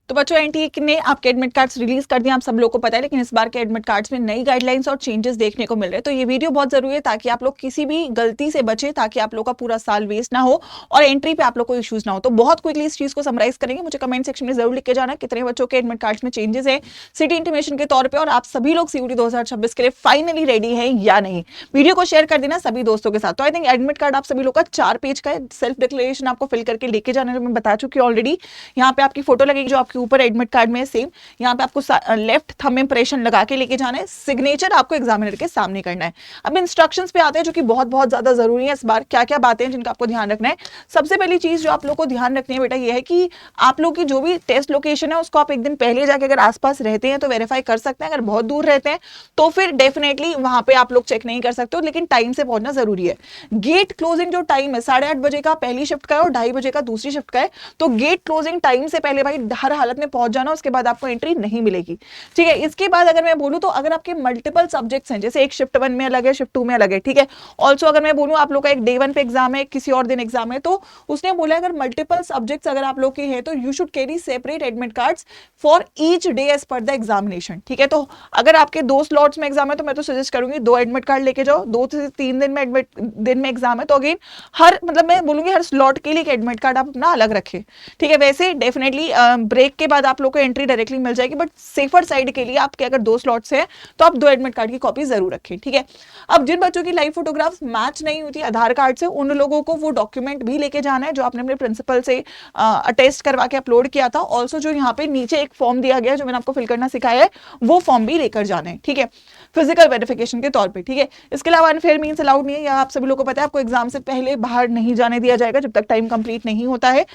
तो बच्चों एनटीए ने आपके एडमिट कार्ड्स रिलीज कर दिए, आप सब लोग को पता है, लेकिन इस बार के एडमिट कार्ड्स में नई गाइडलाइंस और चेंजेस देखने को मिल रहे हैं। तो ये वीडियो बहुत जरूरी है ताकि आप लोग किसी भी गलती से बचे, ताकि आप लोग का पूरा साल वेस्ट ना हो और एंट्री पे आप लोग को इश्यूज ना हो। तो बहुत क्विकली इस चीज को समराइज करेंगे, मुझे कमेंट सेक्शन में जरूर लिख के जाना कितने बच्चों के एडमिट कार्ड्स में चेंजेस है सिटी इंटीमेशन के तौर पर, और आप सभी लोग सीयूटी 2026 के लिए फाइनली रेडी है या नहीं। वीडियो को शेयर कर देना सभी दोस्तों के साथ। तो आई थिंक एडमिट कार्ड आप सभी लोग का 4 पेज का है, सेल्फ डिक्लेरेशन आपको फिल करके लेके जाना है, मैं बता चुकी हूँ ऑलरेडी। यहाँ पे आपकी फोटो लगेगी जो आपके ऊपर एडमिट कार्ड में सेम, यहाँ पे आपको लेफ्ट थंब इंप्रेशन लगा के लेके जाना है, सिग्नेचर आपको एग्जामिनर के सामने करना है। अब इंस्ट्रक्शंस पे आते हैं जो कि बहुत बहुत ज्यादा जरूरी है इस बार। क्या क्या बातें हैं जिनका आपको ध्यान रखना है? सबसे पहली चीज जो आप लोग को ध्यान रखनी है बेटा ये है कि आप लोग की जो भी टेस्ट लोकेशन है उसको आप एक दिन पहले जाके अगर आसपास रहते हैं तो वेरीफाई कर सकते हैं, अगर बहुत दूर रहते हैं तो फिर डेफिनेटली वहां पे आप लोग चेक नहीं कर सकते हो, लेकिन टाइम से पहुंचना जरूरी है। गेट क्लोजिंग जो टाइम है 8:30 बजे का पहली शिफ्ट का है और 2:30 बजे का दूसरी शिफ्ट का है, तो गेट क्लोजिंग टाइम से पहले भाई हर हालत में पहुंच जाना, उसके बाद आपको एंट्री नहीं मिलेगी। ठीक है, इसके बाद अगर मैं बोलूं तो अगर आपके मल्टीपल सब्जेक्ट्स हैं, जैसे एक शिफ्ट 1 में अलग है, शिफ्ट 2 में अलग है, ठीक है। ऑल्सो अगर मैं बोलूं आप लोग का एक डे 1 पे एग्जाम है, किसी और दिन एग्जाम है, तो उसने बोला अगर मल्टीपल सब्जेक्ट्स अगर आप लोग के हैं तो you should carry separate admit cards for each day as per the examination. ठीक है, तो अगर आपके 2 स्लॉट्स में एग्जाम है तो मैं तो सजेस्ट करूंगी 2 एडमिट कार्ड लेके जाओ। 2 से 3 दिन में एग्जाम है तो अगेन हर मतलब मैं बोलूंगी हर स्लॉट के लिए एक एडमिट कार्ड आप अपना अलग रखें। ठीक है, वैसे डेफिनेटली ब्रेक के बाद आप लोग को एंट्री डायरेक्टली मिल जाएगी, बट सेफर साइड के लिए आपके अगर 2 स्लॉट्स हैं तो आप 2 एडमिट कार्ड की कॉपी जरूर रखें। ठीक है, अब जिन बच्चों की लाइव फोटोग्राफ्स मैच नहीं होती आधार कार्ड से, उन लोगों को वो डॉक्यूमेंट भी लेके जाना है जो आपने अपने प्रिंसिपल से अटेस्ट करवा के अपलोड किया था। ऑल्सो जो यहाँ पे नीचे एक फॉर्म दिया गया है जो मैंने आपको फिल करना सिखाया है, वो फॉर्म भी लेकर जाना है। ठीक है, फिजिकल वेरिफिकेशन के तौर पे। ठीक है, इसके अलावा अनफेयर मीन्स अलाउड नहीं है, या आप सभी लोगों को पता है आपको एग्जाम से पहले बाहर नहीं जाने दिया जाएगा जब तक टाइम कंप्लीट नहीं होता है।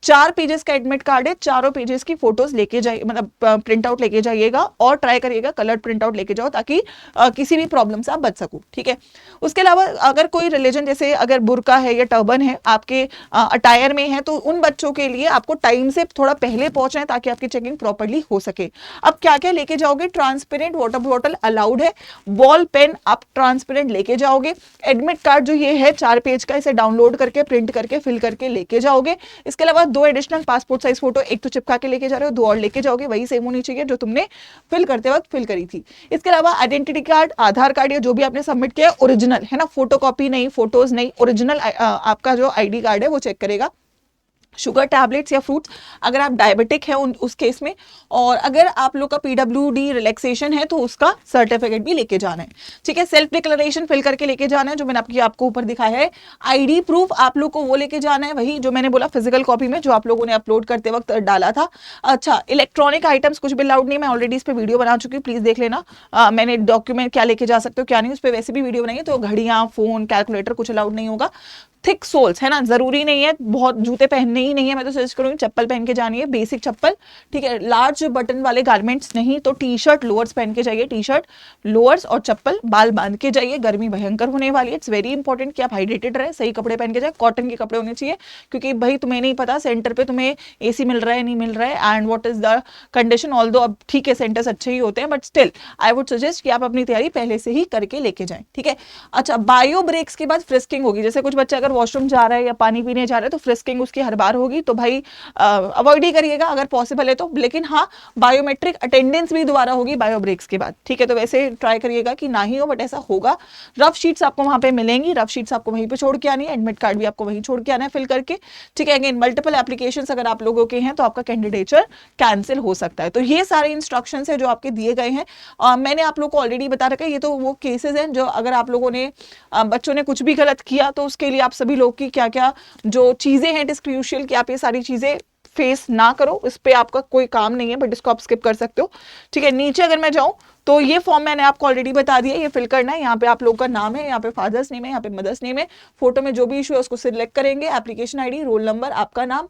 4 पेजेस का एडमिट कार्ड है, चारों पेजेस की फोटोज लेके जाइए, मतलब प्रिंट आउट लेके जाइएगा और ट्राई करिएगा कलर्ड प्रिंट आउट लेके जाओ ताकि किसी भी प्रॉब्लम से आप बच सको। ठीक है, उसके अलावा अगर कोई रिलीजन जैसे अगर बुर्का है या टर्बन है आपके अटायर में है तो उन बच्चों के लिए आपको टाइम से थोड़ा पहले पहुंचना है ताकि आपकी चेकिंग प्रॉपर्ली हो सके। अब क्या क्या लेके जाओगे? ट्रांसपेरेंट वाटर बॉटल अलाउड है, बॉल पेन आप ट्रांसपेरेंट लेके जाओगे। एडमिट कार्ड जो ये है 4 पेज का, इसे डाउनलोड करके प्रिंट करके फिल करके लेके जाओगे। इसके अलावा 2 एडिशनल पासपोर्ट साइज फोटो, एक तो चिपका के लेके जा रहे हो, 2 और लेके जाओगे, वही सेम होनी चाहिए जो तुमने फिल करते वक्त फिल करी थी। इसके अलावा आइडेंटिटी कार्ड, आधार कार्ड या जो भी आपने सबमिट किया है ओरिजिनल है ना, फोटोकॉपी नहीं, फोटोज नहीं, ओरिजिनल आपका जो आईडी कार्ड है वो चेक करेगा। शुगर टैबलेट्स या फ्रूट्स अगर आप डायबिटिक है उस केस में, और अगर आप लोग का पीडब्ल्यूडी रिलैक्सेशन है तो उसका सर्टिफिकेट भी लेके जाना है। ठीक है, सेल्फ डिक्लेरेशन फिल करके लेके जाना है जो मैंने आपको ऊपर दिखाया है। आईडी प्रूफ आप लोग को वो लेके जाना है, वही जो मैंने बोला फिजिकल कॉपी में जो आप लोगों ने अपलोड करते वक्त डाला था। अच्छा, इलेक्ट्रॉनिक आइटम्स कुछ भी अलाउड नहीं, मैं ऑलरेडी इस पर वीडियो बना चुकी हूँ, प्लीज देख लेना। मैंने डॉक्यूमेंट क्या लेके जा सकते हो क्या नहीं उस पर वैसे भी वीडियो बनाई है। तो घड़ियां, फोन, कैलकुलेटर कुछ अलाउड नहीं होगा। थिक सोल्स है ना, जरूरी नहीं है बहुत जूते पहनने ही नहीं है, मैं तो सजेस्ट करूंगी चप्पल पहन के जानी है, बेसिक चप्पल। ठीक है, लार्ज बटन वाले गारमेंट्स नहीं तो टी शर्ट लोअर्स पहन के जाइए, टी शर्ट लोअर्स और चप्पल, बाल बांध के जाइए, गर्मी भयंकर होने वाली है। इट्स वेरी इंपॉर्टेंट कि आप हाइड्रेटेड रहे, सही कपड़े पहन के जाए, कॉटन के कपड़े होने चाहिए, क्योंकि भाई तुम्हें नहीं पता सेंटर पे तुम्हें एसी मिल रहा है नहीं मिल रहा है and what is the condition. Although अब ठीक है सेंटर्स अच्छे ही होते हैं but still I would suggest कि आप अपनी तैयारी पहले से ही करके लेके जाएं। ठीक है, अच्छा, बायो ब्रेक्स के बाद फ्रिस्किंग होगी, जैसे कुछ बच्चे अगर वॉशरूम जा रहे हैं या पानी पीने जा रहे हैं तो फ्रिस्किंग उसकी हर बार होगी, तो भाई अवॉइड ही करिएगा अगर पॉसिबल है तो। लेकिन हाँ, बायोमेट्रिक अटेंडेंस भी दोबारा होगी बायो ब्रेक्स के बाद। ठीक है, तो वैसे ट्राई करिएगा कि ना ही हो बट ऐसा होगा। रफ शीट्स आपको वहां पे मिलेंगी, रफ शीट्स आपको वहीं पे छोड़ के आनी है, एडमिट कार्ड भी आपको वहीं छोड़ के आना है फिल करके। ठीक है, अगेन मल्टीपल एप्लीकेशंस अगर आप लोगों के हैं तो आपका कैंडिडेचर कैंसिल हो सकता है। तो ये सारे इंस्ट्रक्शंस है जो आपके दिए गए हैं। मैंने आप लोग को ऑलरेडी बता रखा है, ये तो वो केसेस हैं जो अगर आप लोगों ने बच्चों ने कुछ भी गलत किया तो उसके लिए आप सभी लोग की क्या क्या जो चीजें हैं इट इज क्रूशियल कि आप ये सारी चीजें फेस ना करो, इस पे आपका कोई काम नहीं है बट इसको आप स्किप कर सकते हो। ठीक है, नीचे अगर मैं जाऊं तो ये फॉर्म मैंने आपको ऑलरेडी बता दिया, ये फिल करना है। यहाँ पे आप लोग का नाम है, यहाँ पे फादर्स नेम है, यहाँ पे मदर्स नेम है, फोटो में जो भी इशू है उसको सिलेक्ट करेंगे, एप्लीकेशन आईडी, रोल नंबर, आपका नाम,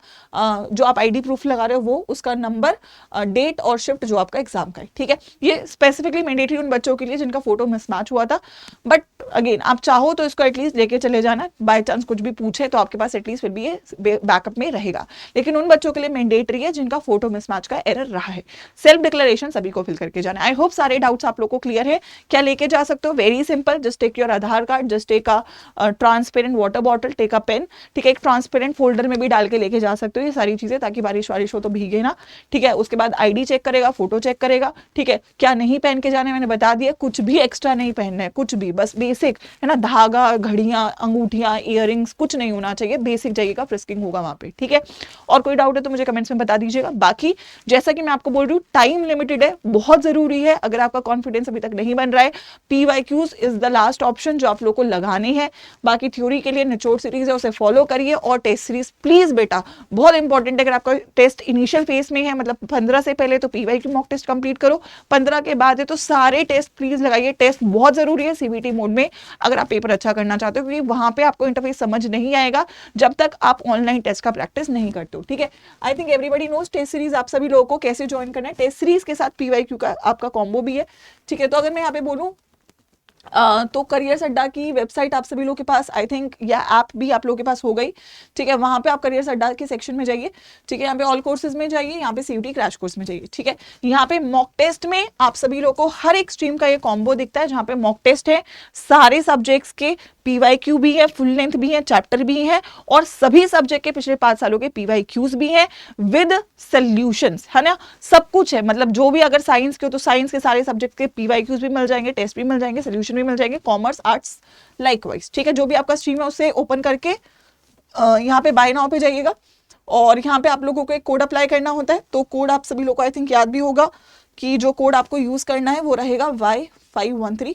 जो आप आईडी प्रूफ लगा रहे हो वो, उसका नंबर, डेट और शिफ्ट जो आपका एग्जाम का है। ठीक है, ये स्पेसिफिकली मैंडेटरी उन बच्चों के लिए जिनका फोटो मिसमैच हुआ था, बट अगेन आप चाहो तो इसको एटलीस्ट लेके चले जाना, बाय चांस कुछ भी पूछे तो आपके पास एटलीस्ट फिर भी ये बैकअप में रहेगा। लेकिन उन बच्चों के लिए मैंडेटरी है जिनका फोटो मिसमैच का एरर रहा है। सेल्फ डिक्लेरेशन सभी को फिल करके जाना। आई होप सारे डाउट्स आप लोग को क्लियर है? क्या लेके जा सकते हो? Very simple, just take your Aadhaar card, just take a transparent water bottle, take a pen, ठीक है, एक ट्रांसपेरेंट फोल्डर में भी डाल के लेके जा सकते हो ये सारी चीजें, ताकि बारिश वारिश हो तो भीगे ना, ठीक है। उसके बाद आईडी चेक करेगा, फोटो चेक करेगा, ठीक है। क्या नहीं पहन के जाने मैंने बता दिया, कुछ भी एक्स्ट्रा नहीं पहनना है, कुछ भी, बस बेसिक है ना, धागा, घड़ियां, अंगूठियां, इयररिंग्स, कुछ नहीं होना चाहिए, बेसिक जाइएगा, फ्रिस्किंग होगा वहां पे, ठीक है। और कोई डाउट है तो मुझे कमेंट्स में बता दीजिएगा। बाकी जैसा कि मैं आपको बोल रही हूँ, टाइम लिमिटेड है, बहुत जरूरी है। अगर आपका कॉन्फिडेंस अभी तक नहीं बन रहा है, PYQs is the last option जो आप लोग को लगाने हैं। बाकी थ्योरी के लिए निचोड़ सीरीज है, उसे फॉलो करिए, और टेस्ट सीरीज प्लीज बेटा बहुत इंपॉर्टेंट है। अगर आपका टेस्ट इनिशियल फेज में है, मतलब 15 से पहले तो PYQ मॉक टेस्ट कंप्लीट करो, 15 के बाद है तो सारे टेस्ट प्लीज लगाइए। टेस्ट बहुत जरूरी है CBT मोड में अगर आप पेपर अच्छा करना चाहते हो, क्योंकि वहां पे आपको इंटरफेस समझ नहीं आएगा जब तक आप ऑनलाइन टेस्ट का प्रैक्टिस नहीं करते हो, ठीक है। I think everybody knows test series आप सभी लोगों को कैसे ज्वाइन करना है। टेस्ट सीरीज के साथ PYQ का आपका कॉम्बो भी है, ठीक है। तो अगर मैं यहाँ पे बोलूँ तो करियर्स अड्डा की वेबसाइट आप सभी लोगों के पास, आई थिंक, या ऐप भी आप लोगों के पास हो गई, ठीक है। वहां पे आप करियर्स अड्डा के सेक्शन में जाइए, ठीक है। यहाँ पे ऑल कोर्सेज में जाइए, यहाँ पे CUT क्रैश कोर्स में जाइए, ठीक है। यहाँ पे मॉक टेस्ट में आप सभी लोगों को हर एक स्ट्रीम का ये कॉम्बो दिखता है, जहाँ पे मॉक टेस्ट है, सारे सब्जेक्ट्स के PYQ भी है, फुल लेंथ भी है, चैप्टर भी है, और सभी सब्जेक्ट के पिछले 5 सालों के PYQs भी है विद सॉल्यूशंस, है ना, सब कुछ है। मतलब जो भी अगर साइंस के हो तो साइंस के सारे सब्जेक्ट के PYQs भी मिल जाएंगे, टेस्ट भी मिल जाएंगे, सोल्यूशन भी मिल जाएंगे, कॉमर्स, आर्ट्स लाइकवाइज, ठीक है। जो भी आपका स्ट्रीम है उसे ओपन करके यहाँ पे बाय नाउ पे जाइएगा, और यहाँ पे आप लोगों को एक कोड अप्लाई करना होता है। तो कोड आप सभी लोगों को आई थिंक याद भी होगा कि जो कोड आपको यूज करना है वो रहेगा Y513,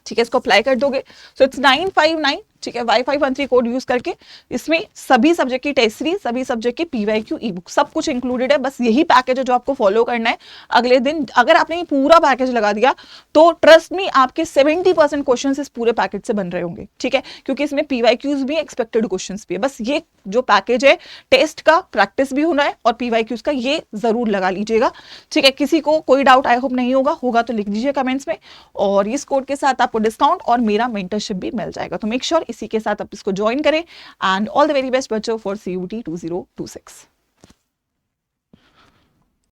ठीक है। इसको अप्लाई कर दोगे, सो इट्स 959, ठीक है। Y513 कोड यूज करके इसमें सभी सब्जेक्ट की टेस्ट सीरीज, सभी सब्जेक्ट की PYQ ई बुक, सब कुछ इंक्लूडेड है। बस यही पैकेज है जो आपको फॉलो करना है। अगले दिन अगर आपने ये पूरा पैकेज लगा दिया तो ट्रस्ट मी आपके 70% क्वेश्चन इस पूरे पैकेज से बन रहे होंगे, ठीक है, क्योंकि इसमें PYQs भी, एक्सपेक्टेड क्वेश्चन भी है। बस ये जो पैकेज है, टेस्ट का प्रैक्टिस भी होना है और PYQs का, ये जरूर लगा लीजिएगा, ठीक है। किसी को कोई डाउट आई होप नहीं होगा तो लिख दीजिए कमेंट्स में, और इस कोड के साथ आपको डिस्काउंट और मेरा मेंटरशिप भी मिल जाएगा। तो मेक श्योर इसी के साथ आप इसको ज्वाइन करें, and all the very best बच्चों फॉर CUT 2026।